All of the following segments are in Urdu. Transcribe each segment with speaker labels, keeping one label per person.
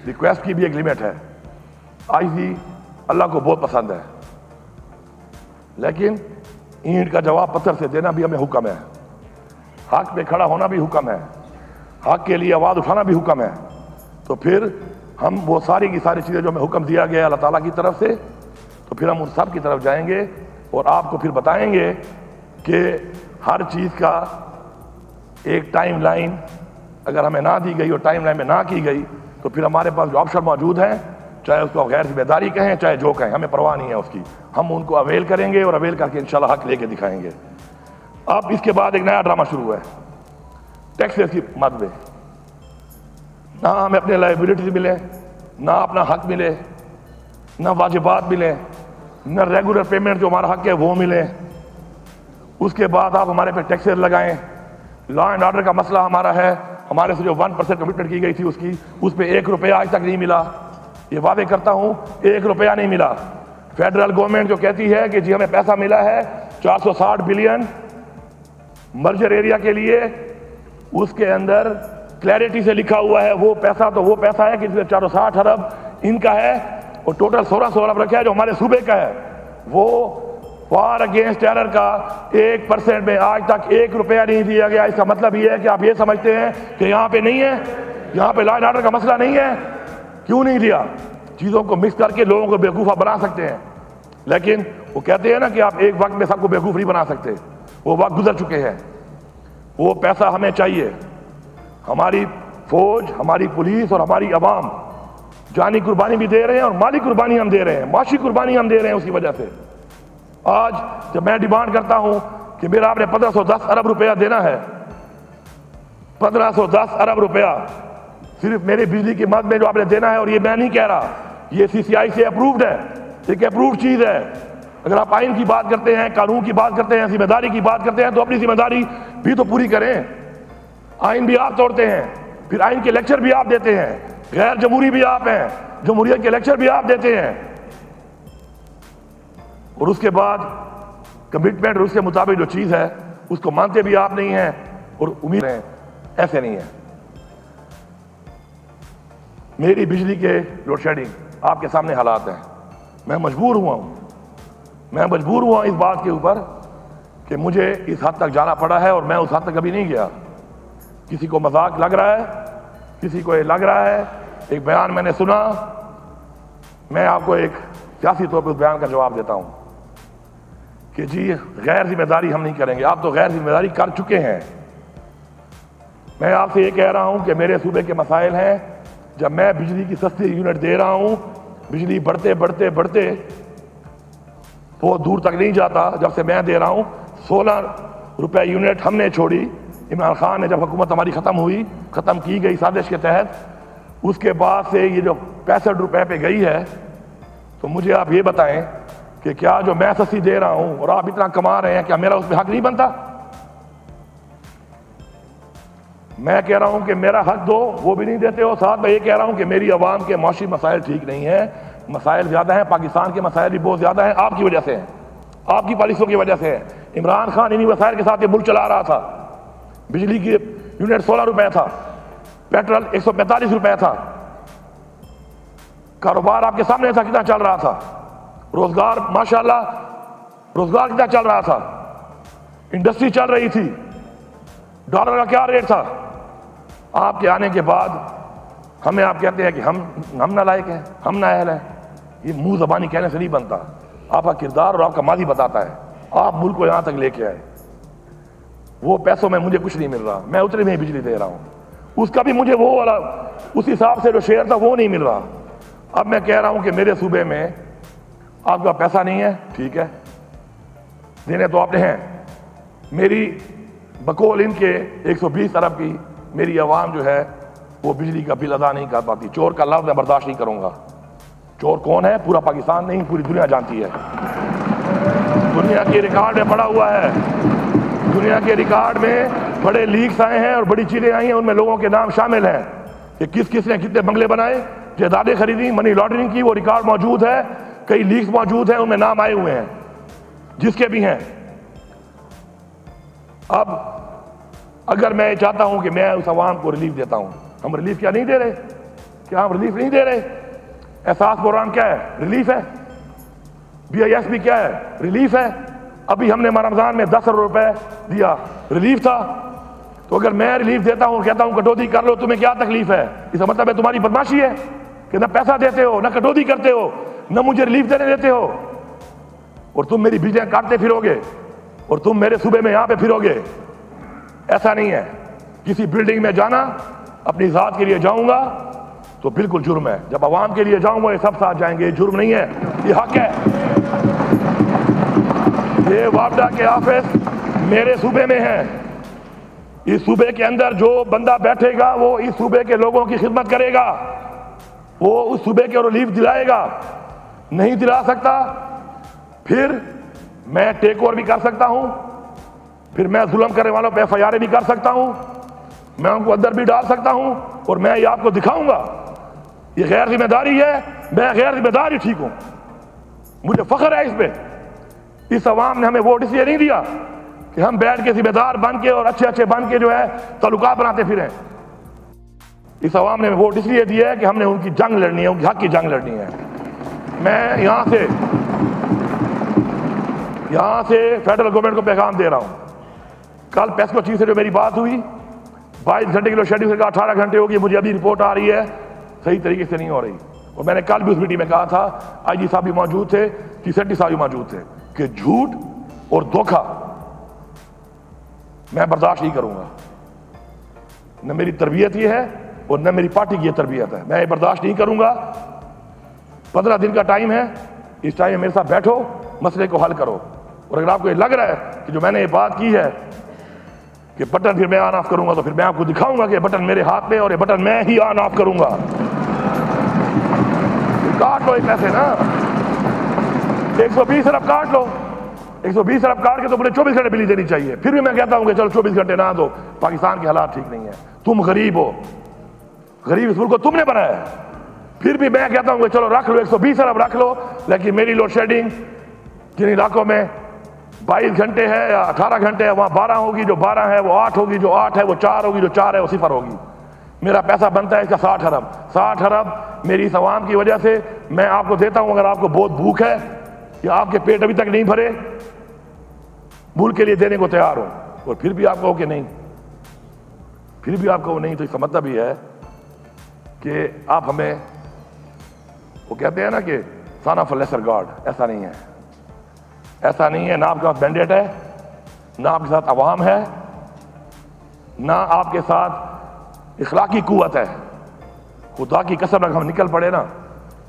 Speaker 1: ریکویسٹ کی بھی ایک لمٹ ہے. عاجزی اللہ کو بہت پسند ہے، لیکن اینٹ کا جواب پتھر سے دینا بھی ہمیں حکم ہے، حق پہ کھڑا ہونا بھی حکم ہے، حق کے لیے آواز اٹھانا بھی حکم ہے. تو پھر ہم وہ ساری کی ساری چیزیں جو ہمیں حکم دیا گیا اللہ تعالیٰ کی طرف سے، تو پھر ہم ان سب کی طرف جائیں گے اور آپ کو پھر بتائیں گے کہ ہر چیز کا ایک ٹائم لائن اگر ہمیں نہ دی گئی اور ٹائم لائن میں نہ کی گئی تو پھر ہمارے پاس جو آپشن موجود ہیں، چاہے اس کو غیر ذمہ داری کہیں چاہے جو کہیں، ہمیں پرواہ نہیں ہے اس کی، ہم ان کو اویل کریں گے اور اویل کر کے انشاءاللہ حق لے کے دکھائیں گے. اب اس کے بعد ایک نیا ڈرامہ شروع ہے ٹیکسز کی مد میں. نہ ہمیں اپنے لائبلٹیز ملے، نہ اپنا حق ملے، نہ واجبات ملے، نہ ریگولر پیمنٹ جو ہمارا حق ہے وہ ملے. اس کے بعد آپ ہمارے پہ ٹیکسز لگائیں. لا اینڈ آرڈر کا مسئلہ ہمارا ہے، ہمارے سے جو 1% کمٹمنٹ کی گئی تھی اس پہ 1 روپیہ آج تک نہیں ملا. یہ وعدے کرتا ہوں 1 روپیہ نہیں ملا. فیڈرل گورنمنٹ جو کہتی ہے کہ جی ہمیں پیسہ ملا ہے 460 بلین مرجر ایریا کے لیے، اس کے اندر کلیئرٹی سے لکھا ہوا ہے وہ پیسہ ہے کہ 460 ارب ان کا ہے اور ٹوٹل 1600 ارب رکھا ہے جو ہمارے صوبے کا ہے. وہ وار اگینسٹ ٹیرر کا 1% میں آج تک 1 روپیہ نہیں دیا گیا. اس کا مطلب یہ ہے کہ آپ یہ سمجھتے ہیں کہ یہاں پہ نہیں ہے، یہاں پہ لا اینڈ آرڈر کا مسئلہ نہیں ہے. کیوں نہیں دیا؟ چیزوں کو مکس کر کے لوگوں کو بیوقوفہ بنا سکتے ہیں، لیکن وہ کہتے ہیں نا کہ آپ ایک وقت میں سب کو بیوقوف نہیں بنا سکتے. وہ وقت گزر چکے ہیں. وہ پیسہ ہمیں چاہیے. ہماری فوج، ہماری پولیس اور ہماری عوام جانی قربانی بھی دے رہے ہیں اور مالی قربانی ہم دے رہے ہیں، معاشی قربانی ہم دے رہے ہیں. اس کی وجہ سے آج جب میں ڈیمانڈ کرتا ہوں کہ میرا آپ نے 1510 ارب روپیہ دینا ہے، 1510 ارب روپیہ صرف میرے بجلی کی مد میں جو آپ نے دینا ہے، اور یہ میں نہیں کہہ رہا، یہ CCI سے اپرووڈ ہے، ایک اپرووڈ چیز ہے. اگر آپ آئین کی بات کرتے ہیں، قانون کی بات کرتے ہیں، ذمہ داری کی بات کرتے ہیں تو اپنی ذمہ داری بھی تو پوری کریں. آئین بھی آپ توڑتے ہیں، پھر آئین کے لیکچر بھی آپ دیتے ہیں، غیر جمہوری بھی آپ ہیں، جمہوریت کے لیکچر بھی آپ دیتے ہیں، اور اس کے بعد کمٹمنٹ اور اس کے مطابق جو چیز ہے اس کو مانتے بھی آپ نہیں ہیں اور امید ہیں. ایسے نہیں ہے. میری بجلی کے لوڈ شیڈنگ آپ کے سامنے حالات ہیں. میں مجبور ہوا اس بات کے اوپر کہ مجھے اس حد تک جانا پڑا ہے اور میں اس حد تک کبھی نہیں گیا. کسی کو مذاق لگ رہا ہے، کسی کو یہ لگ رہا ہے. ایک بیان میں نے سنا، میں آپ کو ایک سیاسی طور پر اس بیان کا جواب دیتا ہوں کہ جی غیر ذمہ داری ہم نہیں کریں گے. آپ تو غیر ذمہ داری کر چکے ہیں. میں آپ سے یہ کہہ رہا ہوں کہ میرے صوبے کے مسائل ہیں. جب میں بجلی کی سستی یونٹ دے رہا ہوں، بجلی بڑھتے بہت دور تک نہیں جاتا. جب سے میں دے رہا ہوں 16 روپے یونٹ ہم نے چھوڑی. عمران خان نے جب حکومت ہماری ختم کی گئی سازش کے تحت، اس کے بعد سے یہ جو 65 روپے پہ گئی ہے، تو مجھے آپ یہ بتائیں کہ کیا جو میں سستی دے رہا ہوں اور آپ اتنا کما رہے ہیں، کیا میرا اس پہ حق نہیں بنتا؟ میں کہہ رہا ہوں کہ میرا حق دو، وہ بھی نہیں دیتے ہو. ساتھ میں یہ کہہ رہا ہوں کہ میری عوام کے معاشی مسائل ٹھیک نہیں ہیں. مسائل زیادہ ہیں، پاکستان کے مسائل بھی بہت زیادہ ہیں. آپ کی وجہ سے ہیں، آپ کی پالیسیوں کی وجہ سے ہیں. عمران خان انہی وسائل کے ساتھ یہ ملک چلا رہا تھا. بجلی کی یونٹ 16 روپے تھا، پیٹرول 145 روپے تھا. کاروبار آپ کے سامنے تھا کتنا چل رہا تھا. روزگار ماشاءاللہ روزگار کتنا چل رہا تھا. انڈسٹری چل رہی تھی. ڈالر کا کیا ریٹ تھا. آپ کے آنے کے بعد ہمیں آپ کہتے ہیں کہ ہم نالائق ہیں، ہم نااہل ہیں. یہ منہ زبانی کہنے سے نہیں بنتا. آپ کا کردار اور آپ کا ماضی بتاتا ہے. آپ ملک کو یہاں تک لے کے آئے. وہ پیسوں میں مجھے کچھ نہیں مل رہا، میں اتنے میں بجلی دے رہا ہوں. اس کا بھی مجھے وہ والا اس حساب سے جو شیئر تھا وہ نہیں مل رہا. اب میں کہہ رہا ہوں کہ میرے صوبے میں آپ کا پیسہ نہیں ہے، ٹھیک ہے، دینے تو آپ نے ہیں. میری بقول ان کے 120 ارب کی میری عوام جو ہے وہ بجلی کا بل ادا نہیں کر پاتی. چور کا لفظ میں برداشت نہیں کروں گا. چور کون ہے؟ پورا پاکستان نہیں، پوری دنیا جانتی ہے. دنیا کے ریکارڈ میں پڑا ہوا ہے. دنیا کے ریکارڈ میں بڑے لیکس آئے ہیں اور بڑی چیزیں آئی ہیں. ان میں لوگوں کے نام شامل ہیں کہ کس نے کتنے بنگلے بنائے، جائیدادیں خریدی، منی لانڈرنگ کی. وہ ریکارڈ موجود ہے. کئی لیکس موجود ہیں، ان میں نام آئے ہوئے ہیں جس کے بھی ہیں. اب اگر میں چاہتا ہوں کہ میں اس عوام کو ریلیف دیتا ہوں، ہم ریلیف کیا نہیں دے رہے؟ کیا ہم ریلیف نہیں دے رہے؟ احساس پروگرام کیا ہے؟ ریلیف ہے. BIS بھی کیا ہے؟ ریلیف ہے. ابھی ہم نے رمضان میں 10 کروڑ روپے دیا, ریلیف تھا. تو اگر میں ریلیف دیتا ہوں, کہتا ہوں کٹوتی کر لو, تمہیں کیا تکلیف ہے؟ اس کا مطلب ہے تمہاری بدماشی ہے کہ نہ پیسہ دیتے ہو, نہ کٹوتی کرتے ہو, نہ مجھے ریلیف دینے دیتے ہو, اور تم میری بجلیاں کاٹتے پھرو گے, اور تم میرے صوبے میں یہاں پہ پھرو گے. ایسا نہیں ہے. کسی بلڈنگ میں جانا اپنی ذات کے لیے جاؤں گا تو بالکل جرم ہے. جب عوام کے لیے جاؤں گا یہ سب ساتھ جائیں گے, یہ جرم نہیں ہے, یہ حق ہے. یہ وابڈا کے آفس میرے صوبے میں ہے. اس صوبے کے اندر جو بندہ بیٹھے گا وہ اس صوبے کے لوگوں کی خدمت کرے گا, وہ اس صوبے کے ریلیف دلائے گا. نہیں دلا سکتا پھر میں ٹیک اوور بھی کر سکتا ہوں, پھر میں ظلم کرنے والوں پہ FIR بھی کر سکتا ہوں, میں ان کو اندر بھی ڈال سکتا ہوں, اور میں یہ آپ کو دکھاؤں گا. یہ غیر ذمہ داری ہے, میں غیر ذمہ داری ٹھیک ہوں, مجھے فخر ہے اس پہ. اس عوام نے ہمیں ووٹ اس لیے نہیں دیا کہ ہم بیٹھ کے ذمہ دار بن کے اور اچھے اچھے بن کے جو ہے تعلقات بناتے پھریں. اس عوام نے ووٹ اس لیے دیا ہے کہ ہم نے ان کی جنگ لڑنی ہے, ان کی حق کی جنگ لڑنی ہے. میں یہاں سے فیڈرل گورنمنٹ کو پیغام دے رہا ہوں. کل پیسکو چیف سے جو میری بات ہوئی, 22 گھنٹے کی شیڈیول سے کہا 18 گھنٹے ہوگی, مجھے ابھی رپورٹ آ رہی ہے صحیح طریقے سے نہیں ہو رہی. اور میں نے کل بھی اس میٹنگ میں کہا تھا, IG صاحب بھی موجود تھے, T70 صاحب بھی موجود تھے, کہ جھوٹ اور دھوکہ میں برداشت نہیں کروں گا. نہ میری تربیت یہ ہے اور نہ میری پارٹی کی یہ تربیت ہے. میں یہ برداشت نہیں کروں گا. 15 دن کا ٹائم ہے, اس ٹائم میرے ساتھ بیٹھو, مسئلے کو حل کرو. اور اگر آپ کو یہ لگ رہا ہے کہ جو میں نے یہ بات کی ہے کہ بٹن پھر میں آن آف کروں گا, تو پھر میں آپ کو دکھاؤں گا کہ بٹن میرے ہاتھ میں اور یہ بٹن میں ہی آن آف کروں گا. کاٹ لو یہ پیسے نا, 120 ارب کاٹ لو. 120 ارب کاٹ کے تو مجھے 24 گھنٹے بجلی دینی چاہیے. پھر بھی میں کہتا ہوں کہ چلو 24 گھنٹے نہ دو, پاکستان کے حالات ٹھیک نہیں ہے. تم غریب ہو, غریب اس ملک کو تم نے بنایا ہے. پھر بھی میں کہتا ہوں کہ چلو رکھ لو 120 ارب رکھ لو, لیکن میری لوڈ شیڈنگ جن علاقوں میں 22 گھنٹے ہے یا 18 گھنٹے ہے وہاں 12 ہوگی, جو 12 ہے وہ 8 ہوگی, جو 8 ہے وہ 4 ہوگی, جو 4 ہے وہ 0 ہوگی. میرا پیسہ بنتا ہے اس کا 60 ارب. 60 ارب میری اس عوام کی وجہ سے میں آپ کو دیتا ہوں. اگر آپ کو بہت بھوک ہے یا آپ کے پیٹ ابھی تک نہیں بھرے, ملک کے لیے دینے کو تیار ہوں, اور پھر بھی آپ کہو کہ نہیں, پھر بھی آپ کہو نہیں, تو اس کا مطلب یہ ہے کہ آپ ہمیں, وہ کہتے ہیں نا کہ son of a lesser God. ایسا نہیں ہے, ایسا نہیں ہے. نہ آپ کے پاس مینڈیٹ ہے, نہ آپ کے ساتھ عوام ہے, نہ آپ کے ساتھ اخلاقی قوت ہے. خدا کی قسم اگر ہم نکل پڑے نا,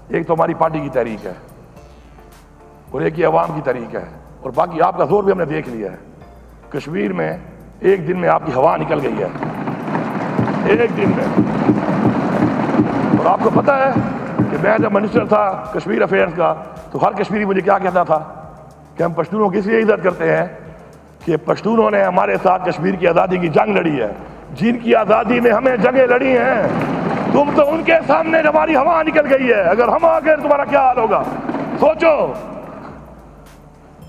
Speaker 1: ایک تو ہماری پارٹی کی تحریک ہے اور ایک یہ عوام کی تحریک ہے, اور باقی آپ کا زور بھی ہم نے دیکھ لیا ہے. کشمیر میں ایک دن میں آپ کی ہوا نکل گئی ہے, ایک دن میں. اور آپ کو پتہ ہے کہ میں جب منسٹر تھا کشمیر افیئرز کا, تو ہر کشمیری مجھے کیا کہتا تھا کہ ہم پشتونوں کی اس لیے عزت کرتے ہیں کہ پشتونوں نے ہمارے ساتھ کشمیر کی آزادی کی جنگ لڑی ہے. جن کی آزادی میں ہمیں جنگیں لڑی ہیں, تم تو ان کے سامنے ہماری ہوا نکل گئی ہے. اگر ہم آ گئے تمہارا کیا حال ہوگا, سوچو.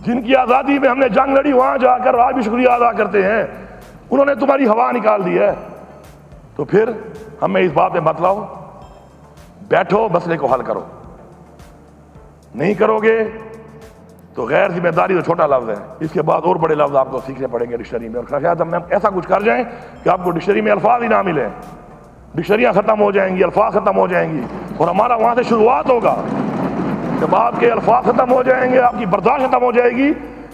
Speaker 1: جن کی آزادی میں ہم نے جنگ لڑی, وہاں جا کر آج بھی شکریہ ادا کرتے ہیں, انہوں نے تمہاری ہوا نکال دی ہے. تو پھر ہمیں اس بات میں مت لاؤ, بیٹھو مسئلے کو حل کرو. نہیں کرو گے تو غیر ذمہ داری تو چھوٹا لفظ ہے, اس کے بعد اور بڑے لفظ آپ کو سیکھنے پڑیں گے ڈکشنری میں. اور شاید ہم ایسا کچھ کر جائیں کہ آپ کو ڈکشنری میں الفاظ ہی نہ ملیں, ڈکشنریاں ختم ہو جائیں گی, الفاظ ختم ہو جائیں گی, اور ہمارا وہاں سے شروعات ہوگا. جب آپ کے الفاظ ختم ہو جائیں گے, آپ کی برداشت ختم ہو جائے گی,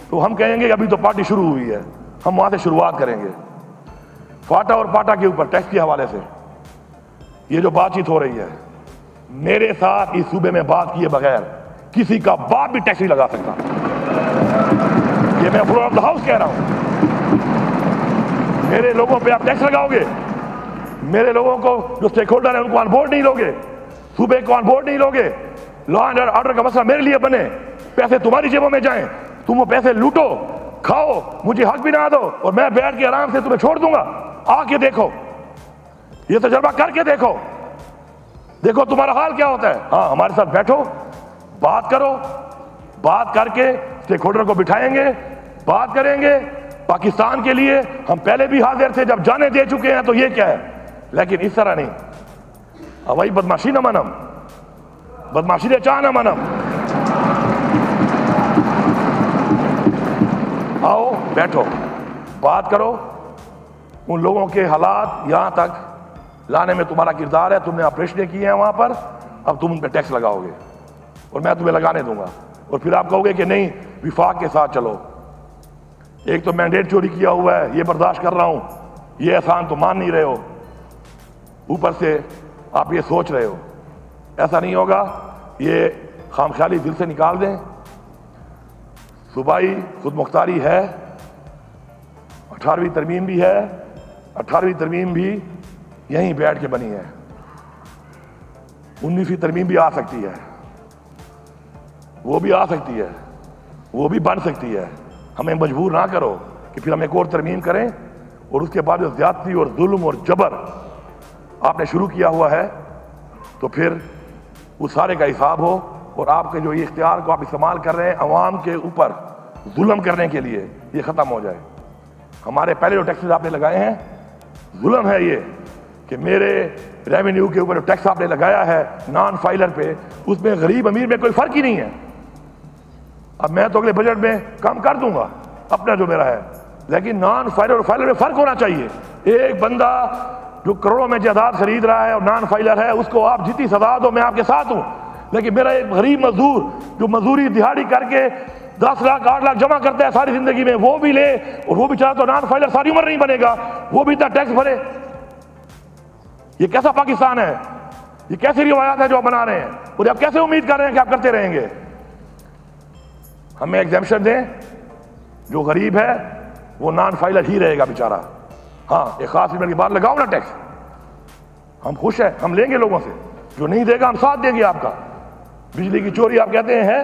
Speaker 1: تو ہم کہیں گے کہ ابھی تو پارٹی شروع ہوئی ہے, ہم وہاں سے شروعات کریں گے. فاٹا اور پاٹا کے اوپر ٹیکس کے حوالے سے یہ جو بات چیت ہو رہی ہے, میرے ساتھ اس صوبے میں بات کیے بغیر کسی کا باپ بھی ٹیکس نہیں لگا سکتا. یہ میں فلور آف دا ہاؤس کہہ رہا ہوں. میرے لوگوں پہ آپ ٹیکس لگاؤ گے, میرے لوگوں کو جو اسٹیک ہولڈر ہیں ان کو آن بورڈ نہیں لوگے, صوبے کو آن بورڈ نہیں لوگے. لا اینڈ آرڈر کا مسئلہ میرے لیے بنے, پیسے تمہاری جیبوں میں جائیں, تم وہ پیسے لوٹو, کھاؤ, مجھے حق بھی نہ دو, اور میں بیٹھ کے آرام سے تمہیں چھوڑ دوں گا. آ کے دیکھو, یہ تجربہ کر کے دیکھو, دیکھو تمہارا حال کیا ہوتا ہے. ہاں, ہمارے ساتھ بیٹھو, بات کرو, بات کر کے اسٹیک ہولڈر کو بٹھائیں گے, بات کریں گے. پاکستان کے لیے ہم پہلے بھی حاضر تھے, جب جانے دے چکے ہیں تو یہ کیا ہے, لیکن اس طرح نہیں. اوائی بدماشی نہ منم، بدماشی دے چاہ نہ منم. آؤ بیٹھو، بات کرو. ان لوگوں کے حالات یہاں تک لانے میں تمہارا کردار ہے. تم نے آپریشنیں کیے ہیں وہاں پر، اب تم ان پہ ٹیکس لگاؤ گے اور میں تمہیں لگانے دوں گا. اور پھر آپ کہو گے کہ نہیں وفاق کے ساتھ چلو. ایک تو مینڈیٹ چوری کیا ہوا ہے، یہ برداشت کر رہا ہوں، یہ احسان تو مان نہیں رہے ہو، اوپر سے آپ یہ سوچ رہے ہو. ایسا نہیں ہوگا، یہ خام خیالی دل سے نکال دیں. صوبائی خود مختاری ہے، 18ویں ترمیم بھی ہے. 18ویں ترمیم بھی یہیں بیٹھ کے بنی ہے. 19ویں ترمیم بھی آ سکتی ہے، وہ بھی آ سکتی ہے، وہ بھی بن سکتی ہے. ہمیں مجبور نہ کرو کہ پھر ہم ایک اور ترمیم کریں اور اس کے بعد جو زیادتی اور ظلم اور جبر آپ نے شروع کیا ہوا ہے تو پھر وہ سارے کا حساب ہو. اور آپ کے جو یہ اختیار کو آپ استعمال کر رہے ہیں عوام کے اوپر ظلم کرنے کے لیے، یہ ختم ہو جائے. ہمارے پہلے جو ٹیکسز آپ نے لگائے ہیں ظلم ہے یہ کہ میرے ریونیو کے اوپر جو ٹیکس آپ نے لگایا ہے نان فائلر پہ، اس میں غریب امیر میں کوئی فرق ہی نہیں ہے. اب میں تو اگلے بجٹ میں کم کر دوں گا اپنا جو میرا ہے، لیکن نان فائلر اور فائلر میں فرق ہونا چاہیے. ایک بندہ جو کروڑوں میں جائیداد خرید رہا ہے اور نان فائلر ہے، اس کو آپ جتنی سزا دو میں آپ کے ساتھ ہوں. لیکن میرا ایک غریب مزدور جو مزدوری دہاڑی کر کے 10 لاکھ 8 لاکھ جمع کرتا ہے ساری زندگی میں، وہ بھی لے اور وہ بیچارہ تو نان فائلر ساری عمر نہیں بنے گا، وہ بھی اتنا ٹیکس بھرے. یہ کیسا پاکستان ہے؟ یہ کیسی روایات ہے جو آپ بنا رہے ہیں؟ اور آپ کیسے امید کر رہے ہیں کہ آپ کرتے رہیں گے؟ ہمیں ایگزیمپشن دیں. جو غریب ہے وہ نان فائلر ہی رہے گا بیچارہ. ہاں ایک خاص لیمٹ کے بعد لگاؤ نا ٹیکس، ہم خوش ہیں، ہم لیں گے لوگوں سے. جو نہیں دے گا ہم ساتھ دیں گے آپ کا. بجلی کی چوری آپ کہتے ہیں ہے؟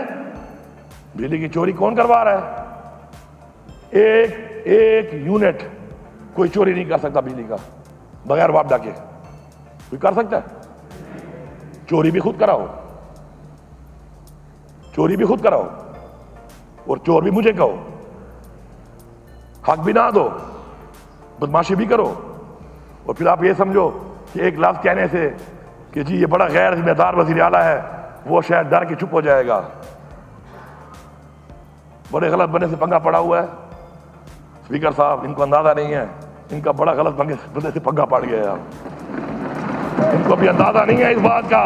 Speaker 1: بجلی کی چوری کون کروا رہا ہے؟ ایک یونٹ کوئی چوری نہیں کر سکتا بجلی کا بغیر وعدہ کے. کوئی کر سکتا ہے؟ چوری بھی خود کراؤ، چوری بھی خود کراؤ اور چور بھی مجھے کہو. حق بھی نہ دو، بدماشی بھی کرو اور پھر آپ یہ سمجھو کہ ایک لفظ کہنے سے کہ جی یہ بڑا غیر ذمہ دار وزیر اعلیٰ ہے، وہ شاید ڈر کے چپ ہو جائے گا. بڑے غلط بنے سے پنگا پڑا ہوا ہے. اسپیکر صاحب ان کو اندازہ نہیں ہے، ان کا بڑا غلط بنے سے پنگا پڑ گیا ہے. ان کو بھی اندازہ نہیں ہے اس بات کا،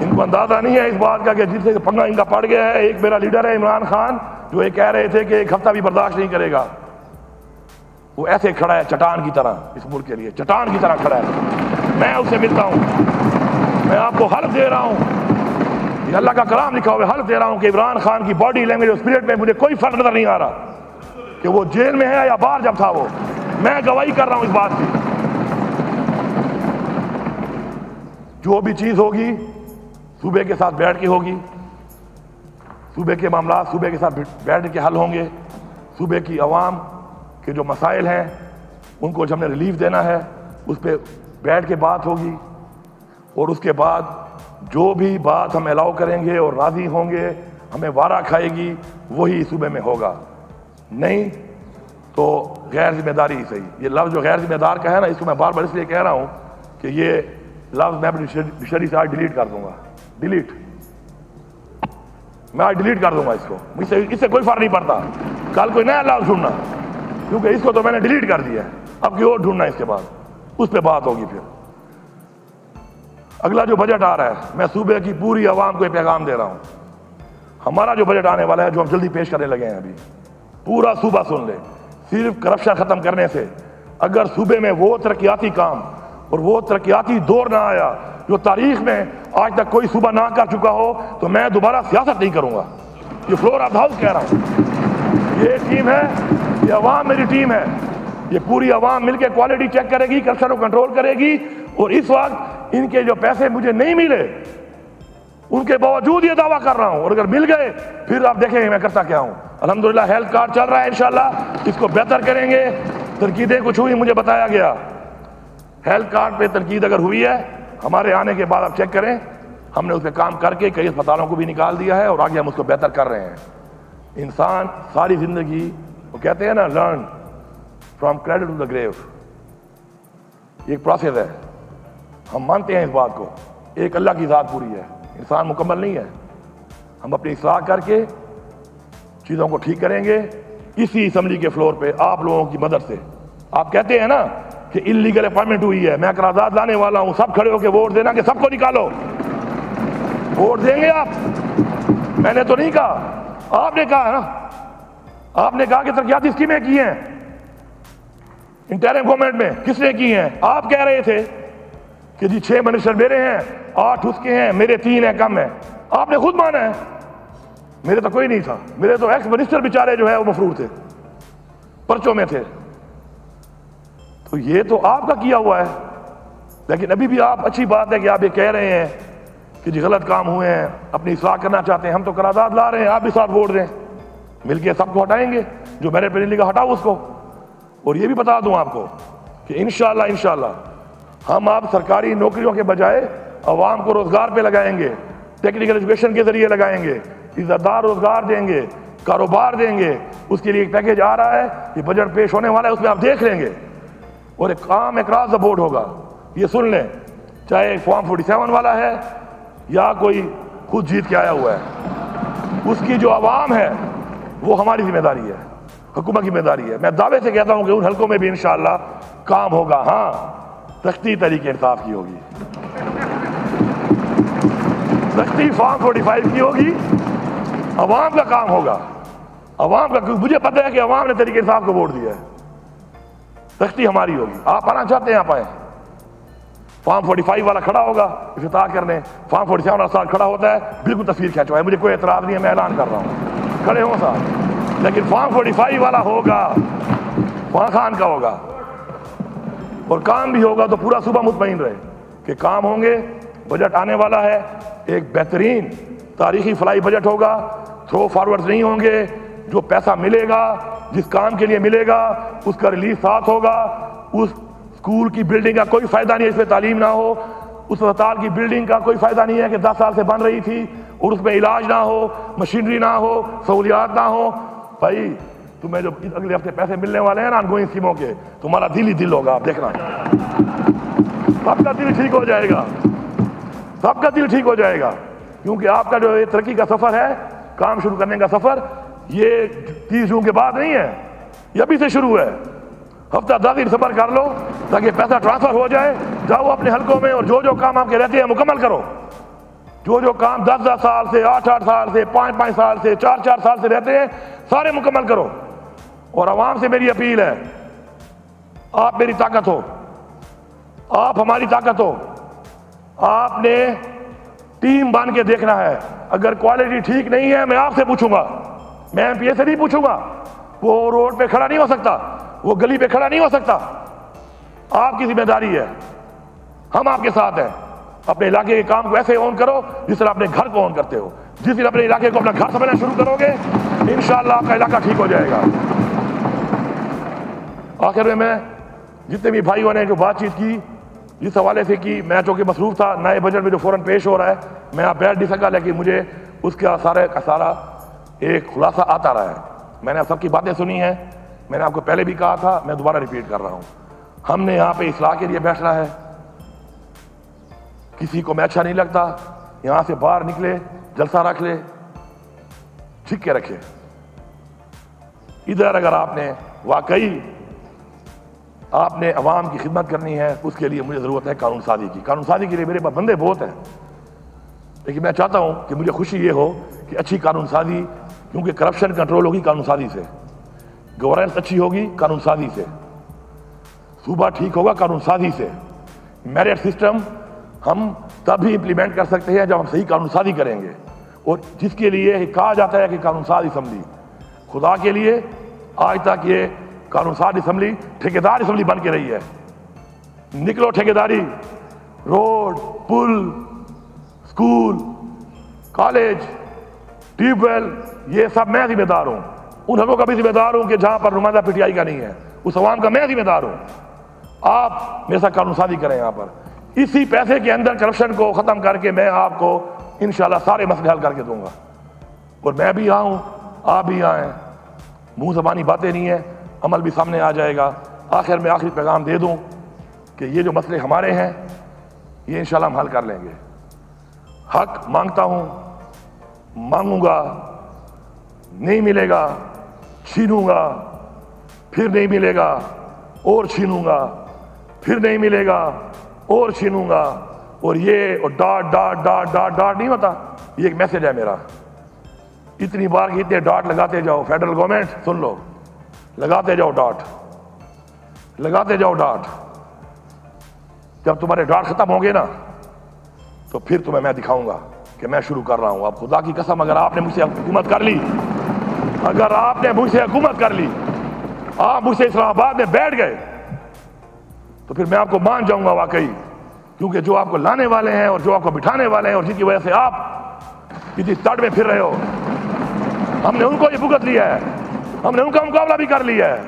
Speaker 1: ان کو اندازہ نہیں ہے اس بات کا کہ جس سے پنگا ان کا پڑ گیا ہے. ایک میرا لیڈر ہے عمران خان، جو یہ کہہ رہے تھے کہ ایک ہفتہ بھی برداشت نہیں کرے گا. وہ ایسے کھڑا ہے چٹان کی طرح، اس ملک کے لیے چٹان کی طرح کھڑا ہے. میں اس سے ملتا ہوں، میں آپ کو حلف دے رہا ہوں، یہ اللہ کا کلام لکھا ہوا ہے، حلف دے رہا ہوں کہ عمران خان کی باڈی لینگویج اور اسپرٹ میں مجھے کوئی فرق نظر نہیں آ رہا کہ وہ جیل میں ہے یا باہر جب تھا. وہ میں گواہی کر رہا ہوں اس بات کی. جو بھی چیز ہوگی صوبے کے ساتھ بیٹھ کے ہوگی، صوبے کے معاملات صوبے کے ساتھ بیٹھ کے حل ہوں گے. صوبے کی عوام کے جو مسائل ہیں ان کو جب ہم نے ریلیف دینا ہے اس پہ بیٹھ کے بات ہوگی. اور اس کے بعد جو بھی بات ہم الاؤ کریں گے اور راضی ہوں گے، ہمیں وارہ کھائے گی، وہی صوبے میں ہوگا. نہیں تو غیر ذمہ داری ہی صحیح. یہ لفظ جو غیر ذمہ دار کا ہے نا، اس کو میں بار بار اس لیے کہہ رہا ہوں کہ یہ لفظ میں اپنی ڈکشنری سے آج ڈیلیٹ کر دوں گا. ڈیلیٹ، میں آج ڈیلیٹ کر دوں گا اس کو. اس سے کوئی فرق نہیں پڑتا. کل کوئی نیا لفظ ڈھونڈنا، کیونکہ اس کو تو میں نے ڈیلیٹ کر دیا ہے. اب کوئی اور ڈھونڈنا اس کے بعد، اس پہ بات ہوگی. پھر اگلا جو بجٹ آ رہا ہے، میں صوبے کی پوری عوام کو یہ پیغام دے رہا ہوں. ہمارا جو بجٹ آنے والا ہے جو ہم جلدی پیش کرنے لگے ہیں، ابھی پورا صوبہ سن لے. صرف کرپشن ختم کرنے سے اگر صوبے میں وہ ترقیاتی کام اور وہ ترقیاتی دور نہ آیا جو تاریخ میں آج تک کوئی صوبہ نہ کر چکا ہو، تو میں دوبارہ سیاست نہیں کروں گا. یہ فلور آف ہاؤس کہہ رہا ہوں. یہ ٹیم ہے، یہ عوام میری ٹیم ہے. یہ پوری عوام مل کے کوالٹی چیک کرے گی، کرپشن کو کنٹرول کرے گی. اور اس وقت ان کے جو پیسے مجھے نہیں ملے ان کے باوجود یہ دعویٰ کر رہا ہوں، اور اگر مل گئے پھر آپ دیکھیں گے میں کرتا کیا ہوں. الحمدللہ ہیلتھ کارڈ چل رہا ہے، انشاءاللہ اس کو بہتر کریں گے. تنقیدیں کچھ ہوئی مجھے بتایا گیا، ہیلتھ کارڈ پہ تنقید اگر ہوئی ہے، ہمارے آنے کے بعد آپ چیک کریں. ہم نے اس پہ کام کر کے کئی اسپتالوں کو بھی نکال دیا ہے اور آگے ہم اس کو بہتر کر رہے ہیں. انسان ساری زندگی، وہ کہتے ہیں نا learn from cradle to the grave, ایک پروسیس ہے. ہم مانتے ہیں اس بات کو، ایک اللہ کی ذات پوری ہے، انسان مکمل نہیں ہے. ہم اپنی اصلاح کر کے چیزوں کو ٹھیک کریں گے اسی اسمبلی کے فلور پہ آپ لوگوں کی مدد سے. آپ کہتے ہیں نا کہ انلیگل اپائنٹمنٹ ہوئی ہے، میں قرارداد لانے والا ہوں، سب کھڑے ہو کے ووٹ دینا کہ سب کو نکالو. ووٹ دیں گے آپ؟ میں نے تو نہیں کہا، آپ نے کہا ہے نا. آپ نے کہا کہ ترقیاتی اسکیمیں کی ہیں انٹرم گورنمنٹ میں. کس نے کی ہیں؟ آپ کہہ رہے تھے کہ جی 6 منسٹر میرے ہیں، 8 اس کے ہیں، میرے 3 ہیں، کم ہیں. آپ نے خود مانا ہے. میرے تو کوئی نہیں تھا، میرے تو ایکس منسٹر بیچارے جو ہے وہ مفرور تھے، پرچوں میں تھے. تو یہ تو آپ کا کیا ہوا ہے. لیکن ابھی بھی آپ، اچھی بات ہے کہ آپ یہ کہہ رہے ہیں کہ جی غلط کام ہوئے ہیں، اپنی اصلاح کرنا چاہتے ہیں. ہم تو قرارداد لا رہے ہیں، آپ بھی ساتھ ووٹ دیں، مل کے سب کو ہٹائیں گے. جو میرے پہ نہیں لگا ہٹاؤ اس کو. اور یہ بھی بتا دوں آپ کو کہ انشاءاللہ ہم آپ سرکاری نوکریوں کے بجائے عوام کو روزگار پہ لگائیں گے، ٹیکنیکل ایجوکیشن کے ذریعے لگائیں گے، عزت دار روزگار دیں گے، کاروبار دیں گے. اس کے لیے ایک پیکیج آ رہا ہے، یہ بجٹ پیش ہونے والا ہے، اس میں آپ دیکھ لیں گے. اور ایک کام اکراس دا بورڈ ہوگا، یہ سن لیں، چاہے فارم 47 والا ہے یا کوئی خود جیت کے آیا ہوا ہے، اس کی جو عوام ہے وہ ہماری ذمہ داری ہے، حکومت کی ذمہ داری ہے. میں دعوے سے کہتا ہوں کہ ان حلقوں میں بھی انشاءاللہ کام ہوگا. ہاں، سختی طریقے انصاف کی ہوگی، سختی فارم 45 کی ہوگی، عوام کا کام ہوگا. عوام کا، مجھے پتہ ہے کہ عوام نے طریقے انصاف کو ووٹ دیا ہے. سختی ہماری ہوگی. آپ آنا چاہتے ہیں آپ آئیں. فارم 45 والا کھڑا ہوگا افتتاح کرنے، فارم 47 والا ساتھ کھڑا ہوتا ہے، بالکل تصویر کھینچوائے، مجھے کوئی اعتراض نہیں ہے، میں اعلان کر رہا ہوں، کھڑے ہوں صاحب. لیکن فارم 45 والا ہوگا، وہاں خان کا ہوگا، اور کام بھی ہوگا. تو پورا صوبہ مطمئن رہے کہ کام ہوں گے. بجٹ آنے والا ہے، ایک بہترین تاریخی فلائی بجٹ ہوگا. تھرو فارورڈ نہیں ہوں گے. جو پیسہ ملے گا، جس کام کے لیے ملے گا، اس کا ریلیز ساتھ ہوگا. اس اسکول کی بلڈنگ کا کوئی فائدہ نہیں ہے اس میں تعلیم نہ ہو. اس اسپتال کی بلڈنگ کا کوئی فائدہ نہیں ہے کہ 10 سال سے بن رہی تھی اور اس میں علاج نہ ہو، مشینری نہ ہو، سہولیات نہ ہو. بھائی تمہیں جو اگلے ہفتے پیسے ملنے والے ہیں نا آن گوئنگ اسکیموں کے، تمہارا دل ہی دل ہوگا. آپ دیکھنا، سب کا دل ٹھیک ہو جائے گا، سب کا دل ٹھیک ہو جائے گا. کیونکہ آپ کا جو یہ ترقی کا سفر ہے، کام شروع کرنے کا سفر، یہ 30 جون کے بعد نہیں ہے، یہ ابھی سے شروع ہے. ہفتہ 10 دن صبر کر لو تاکہ پیسہ ٹرانسفر ہو جائے. جاؤ اپنے حلقوں میں اور جو کام آپ کے رہتے ہیں مکمل کرو. جو کام 10 سال سے، 8 سال سے، 5 سال سے، 4 سال سے رہتے ہیں، سارے مکمل کرو. اور عوام سے میری اپیل ہے، آپ میری طاقت ہو، آپ ہماری طاقت ہو. آپ نے ٹیم بن کے دیکھنا ہے. اگر کوالٹی ٹھیک نہیں ہے، میں آپ سے پوچھوں گا، میں ایم پی اے سے نہیں پوچھوں گا. وہ روڈ پہ کھڑا نہیں ہو سکتا، وہ گلی پہ کھڑا نہیں ہو سکتا. آپ کی ذمہ داری ہے، ہم آپ کے ساتھ ہیں. اپنے علاقے کے کام کو ایسے اون کرو جس طرح اپنے گھر کو اون کرتے ہو. جس دن اپنے علاقے کو اپنا گھر سمجھنا شروع کرو گے، انشاءاللہ آپ کا علاقہ ٹھیک ہو جائے گا. آخر میں جتنے بھی بھائیوں نے جو بات چیت کی، جس حوالے سے کی، میں چونکہ مصروف تھا نئے بجٹ میں جو فوراً پیش ہو رہا ہے، میں آپ بیٹھ نہیں سکا، لیکن مجھے اس کا سارا ایک خلاصہ آتا رہا ہے. میں نے آپ سب کی باتیں سنی ہیں. میں نے آپ کو پہلے بھی کہا تھا، میں دوبارہ ریپیٹ کر رہا ہوں، ہم نے یہاں پہ اصلاح کے لیے بیٹھنا ہے. کسی کو میں اچھا نہیں لگتا، یہاں سے باہر نکلے، جلسہ رکھ لے، ٹھیک کے رکھے. ادھر اگر آپ نے واقعی آپ نے عوام کی خدمت کرنی ہے، اس کے لیے مجھے ضرورت ہے قانون سازی کی. قانون سازی کے لیے میرے پاس بندے بہت ہیں، لیکن میں چاہتا ہوں کہ مجھے خوشی یہ ہو کہ اچھی قانون سازی، کیونکہ کرپشن کنٹرول ہوگی قانون سازی سے، گورننس اچھی ہوگی قانون سازی سے، صوبہ ٹھیک ہوگا قانون سازی سے. میرٹ سسٹم ہم تب ہی امپلیمنٹ کر سکتے ہیں جب ہم صحیح قانون سازی کریں گے. اور جس کے لیے کہا جاتا ہے کہ قانون ساز اسمبلی، خدا کے لیے آج تک یہ قانون ساز اسمبلی ٹھیکیدار اسمبلی بن کے رہی ہے. نکلو ٹھیکیداری، روڈ، پل، اسکول، کالج، ٹیوب ویل، یہ سب میں ذمہ دار ہوں. ان حقوق کا بھی ذمہ دار ہوں کہ جہاں پر نمائندہ پی ٹی آئی کا نہیں ہے، اس عوام کا میں ذمہ دار ہوں. آپ میرے ساتھ قانون سازی کریں. یہاں پر اسی پیسے کے اندر کرپشن کو ختم کر کے میں آپ کو انشاءاللہ سارے مسئلے حل کر کے دوں گا. اور میں بھی آؤں، آپ بھی آئیں. منہ زبانی باتیں نہیں ہیں، عمل بھی سامنے آ جائے گا. آخر میں آخری پیغام دے دوں کہ یہ جو مسئلے ہمارے ہیں، یہ انشاءاللہ ہم حل کر لیں گے. حق مانگتا ہوں، مانگوں گا، نہیں ملے گا چھینوں گا، پھر نہیں ملے گا اور چھینوں گا، پھر نہیں ملے گا اور چھینوں گا. اور یہ dot dot dot dot dot نہیں ہوتا، یہ ایک میسج ہے میرا. اتنی بار کہ اتنے ڈاٹ لگاتے جاؤ. فیڈرل گورنمنٹ سن لو، لگاتے جاؤ ڈاٹ، لگاتے جاؤ ڈاٹ. جب تمہارے ڈاٹ ختم ہوں گے نا تو پھر تمہیں میں دکھاؤں گا کہ میں شروع کر رہا ہوں. اب خدا کی قسم اگر آپ نے مجھ سے حکومت کر لی، اگر آپ نے مجھ سے حکومت کر لی، آپ مجھ سے اسلام آباد میں بیٹھ گئے، تو پھر میں آپ کو مان جاؤں گا واقعی. کیونکہ جو آپ کو لانے والے ہیں اور جو آپ کو بٹھانے والے ہیں اور جن کی وجہ سے آپ کسی تڑ میں پھر رہے ہو، ہم نے ان کو یہ بھگت لیا ہے، ہم نے ان کا مقابلہ بھی کر لیا ہے.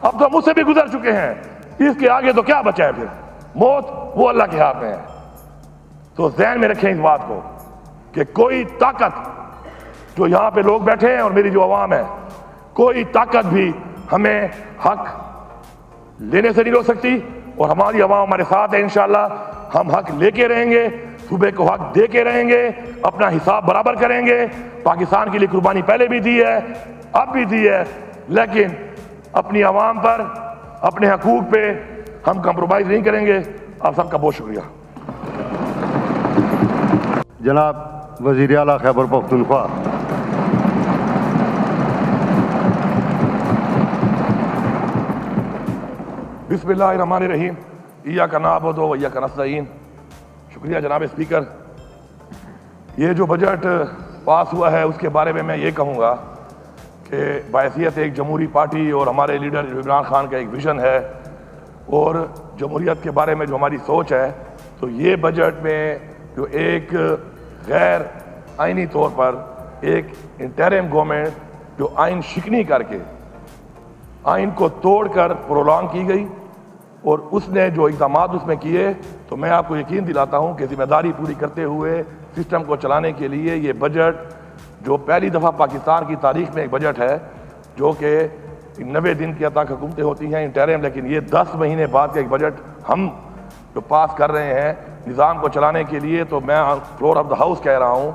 Speaker 1: اب تو ہم اس سے بھی گزر چکے ہیں. اس کے آگے تو کیا بچا ہے پھر؟ موت وہ اللہ کے ہاتھ میں ہے. تو ذہن میں رکھیں اس بات کو کہ کوئی طاقت جو یہاں پہ لوگ بیٹھے ہیں اور میری جو عوام ہے، کوئی طاقت بھی ہمیں حق لینے سے نہیں روک سکتی. اور ہماری عوام ہمارے ساتھ ہے. انشاءاللہ ہم حق لے کے رہیں گے، صوبے کو حق دے کے رہیں گے، اپنا حساب برابر کریں گے. پاکستان کے لیے قربانی پہلے بھی دی ہے، اب بھی دی ہے، لیکن اپنی عوام پر، اپنے حقوق پہ ہم کمپرومائز نہیں کریں گے. آپ سب کا بہت شکریہ.
Speaker 2: جناب وزیر اعلیٰ خیبر پختونخوا.
Speaker 1: بسم اللہ الرحمن الرحیم. ایاک نعبد و ایاک نستعین. شکریہ جناب اسپیکر. یہ جو بجٹ پاس ہوا ہے اس کے بارے میں یہ کہوں گا کہ بحیثیت ایک جمہوری پارٹی اور ہمارے لیڈر عمران خان کا ایک ویژن ہے اور جمہوریت کے بارے میں جو ہماری سوچ ہے، تو یہ بجٹ میں جو ایک غیر آئینی طور پر ایک انٹرم گورنمنٹ جو آئین شکنی کر کے آئین کو توڑ کر پرولانگ کی گئی اور اس نے جو اقدامات اس میں کیے، تو میں آپ کو یقین دلاتا ہوں کہ ذمہ داری پوری کرتے ہوئے سسٹم کو چلانے کے لیے یہ بجٹ جو پہلی دفعہ پاکستان کی تاریخ میں ایک بجٹ ہے جو کہ 90 دن کی تک حکومتیں ہوتی ہیں انٹرم، لیکن یہ 10 مہینے بعد کا ایک بجٹ ہم جو پاس کر رہے ہیں نظام کو چلانے کے لیے. تو میں فلور آف دا ہاؤس کہہ رہا ہوں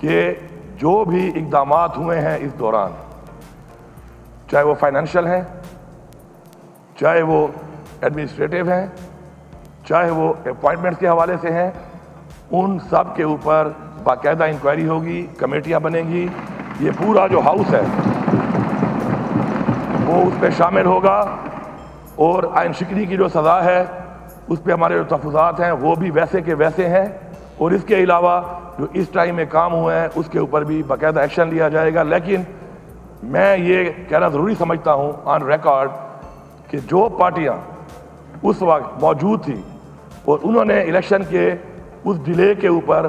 Speaker 1: کہ جو بھی اقدامات ہوئے ہیں اس دوران، چاہے وہ فائنینشیل ہیں، چاہے وہ ایڈمنسٹریٹو ہیں، چاہے وہ اپوائنٹمنٹس کے حوالے سے ہیں، ان سب کے اوپر باقاعدہ انکوائری ہوگی، کمیٹیاں بنیں گی. یہ پورا جو ہاؤس ہے وہ اس پہ شامل ہوگا اور آئین شکنی کی جو سزا ہے اس پہ ہمارے جو تحفظات ہیں وہ بھی ویسے کے ویسے ہیں. اور اس کے علاوہ جو اس ٹائم میں کام ہوئے ہیں اس کے اوپر بھی باقاعدہ ایکشن لیا جائے گا. لیکن میں یہ کہنا ضروری سمجھتا ہوں آن ریکارڈ کہ جو پارٹیاں اس وقت موجود تھیں اور انہوں نے الیکشن کے اس ڈیلے کے اوپر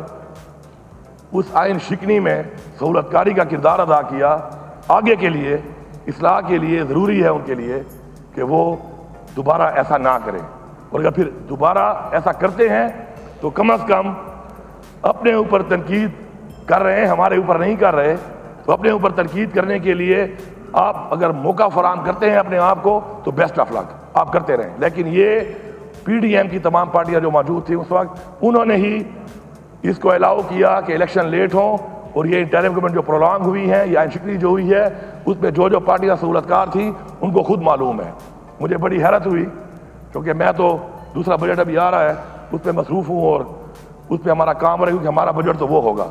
Speaker 1: اس آئین شکنی میں سہولت کاری کا کردار ادا کیا، آگے کے لیے اصلاح کے لیے ضروری ہے ان کے لیے کہ وہ دوبارہ ایسا نہ کریں. اور اگر پھر دوبارہ ایسا کرتے ہیں تو کم از کم اپنے اوپر تنقید کر رہے ہیں، ہمارے اوپر نہیں کر رہے، تو اپنے اوپر تنقید کرنے کے لیے آپ اگر موقع فراہم کرتے ہیں اپنے آپ کو تو بیسٹ آف لک آپ کرتے رہیں. لیکن یہ پی ڈی ایم کی تمام پارٹیاں جو موجود تھیں اس وقت، انہوں نے ہی اس کو الاؤ کیا کہ الیکشن لیٹ ہوں. اور یہ انٹرم گورنمنٹ جو پرولانگ ہوئی ہے، یہ آئین شکنی جو ہوئی ہے، اس میں جو پارٹیاں سہولت کار تھیں ان کو خود معلوم ہے. مجھے بڑی حیرت ہوئی کیونکہ میں تو دوسرا بجٹ ابھی آ رہا ہے اس پہ مصروف ہوں اور اس پہ ہمارا کام رہے، کیونکہ ہمارا بجٹ تو وہ ہوگا،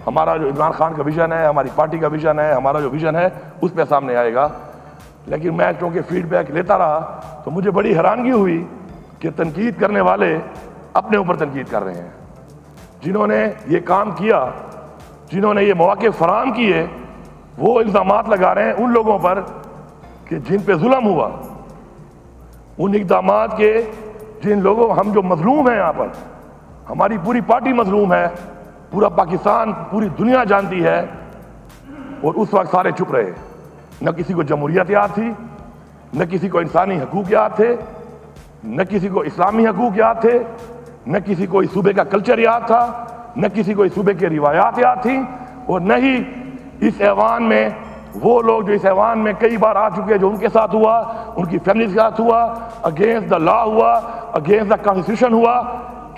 Speaker 1: ہمارا جو عمران خان کا ویژن ہے، ہماری پارٹی کا ویژن ہے، ہمارا جو ویژن ہے اس پہ سامنے آئے گا. لیکن میں چونکہ فیڈ بیک لیتا رہا تو مجھے بڑی حیرانگی ہوئی کہ تنقید کرنے والے اپنے اوپر تنقید کر رہے ہیں. جنہوں نے یہ کام کیا، جنہوں نے یہ مواقع فراہم کیے، وہ الزامات لگا رہے ہیں ان لوگوں پر کہ جن پہ ظلم ہوا. ان اقدامات کے جن لوگوں، ہم جو مظلوم ہیں یہاں پر، ہماری پوری پارٹی مظلوم ہے، پورا پاکستان، پوری دنیا جانتی ہے، اور اس وقت سارے چپ رہے. نہ کسی کو جمہوریت یاد تھی، نہ کسی کو انسانی حقوق یاد تھے، نہ کسی کو اسلامی حقوق یاد تھے، نہ کسی کو اس صوبے کا کلچر یاد تھا، نہ کسی کو اس صوبے کی روایات یاد تھیں، اور نہ ہی اس ایوان میں وہ لوگ جو اس ایوان میں کئی بار آ چکے جو ان کے ساتھ ہوا، ان کی فیملی کے ساتھ ہوا، اگینسٹ دا لا ہوا، اگینسٹ دا کانسٹیٹیوشن ہوا.